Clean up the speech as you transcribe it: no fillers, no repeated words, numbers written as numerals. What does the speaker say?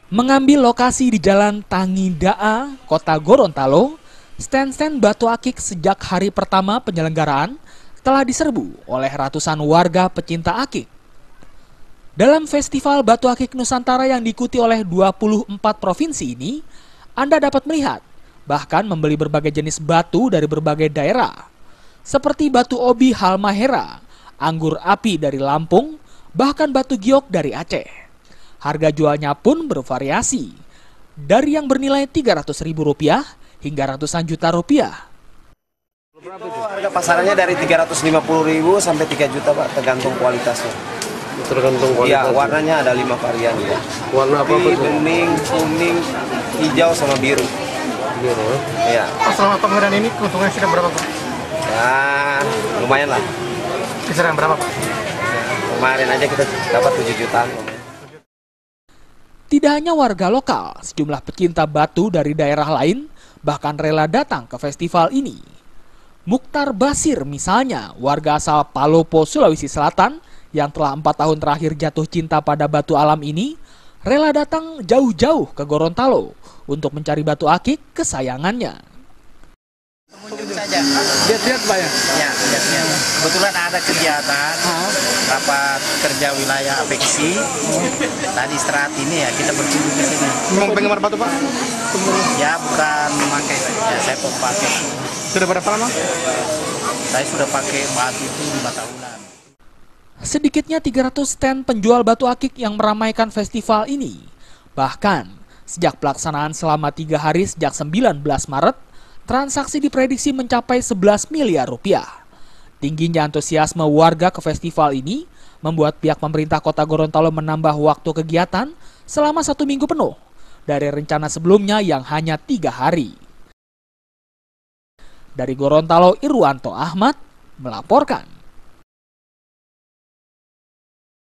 Mengambil lokasi di Jalan Tangidaa, Kota Gorontalo, stand-stand batu akik sejak hari pertama penyelenggaraan telah diserbu oleh ratusan warga pecinta akik. Dalam festival batu akik Nusantara yang diikuti oleh 24 provinsi ini, Anda dapat melihat bahkan membeli berbagai jenis batu dari berbagai daerah, seperti batu obi Halmahera, anggur api dari Lampung, bahkan batu giok dari Aceh. Harga jualnya pun bervariasi, dari yang bernilai Rp300.000 hingga ratusan juta rupiah. Harga pasarannya dari 350.000 sampai 3 juta Pak, tergantung kualitasnya. Tergantung kualitas. Ya, warnanya ada 5 varian ya. Warna apa? Bening, kuning, hijau sama biru. Biru. Ya. Selama pameran ini keuntungan sudah berapa Pak? Ya, lumayan lah. Kisaran berapa Pak? Kemarin aja kita dapat 7 jutaan. Tidak hanya warga lokal, sejumlah pecinta batu dari daerah lain bahkan rela datang ke festival ini. Mukhtar Basir misalnya, warga asal Palopo, Sulawesi Selatan, yang telah 4 tahun terakhir jatuh cinta pada batu alam ini, rela datang jauh-jauh ke Gorontalo untuk mencari batu akik kesayangannya. Pengunjung saja. Lihat-lihat Pak ya? Ya, lihat-lihat. Kebetulan ada kegiatan rapat kerja wilayah Apeksi. Tadi istirahat ini ya kita berkunjung ke sini. Memang penggemar batu Pak? Ya bukan memakai, ya saya pakai. Sudah berapa lama? Saya sudah pakai batu itu 5 tahunan. Sedikitnya 300 stand penjual batu akik yang meramaikan festival ini. Bahkan, sejak pelaksanaan selama 3 hari sejak 19 Maret, transaksi diprediksi mencapai 11 miliar rupiah. Tingginya antusiasme warga ke festival ini membuat pihak pemerintah Kota Gorontalo menambah waktu kegiatan selama 1 minggu penuh dari rencana sebelumnya yang hanya 3 hari. Dari Gorontalo, Irwanto Ahmad melaporkan.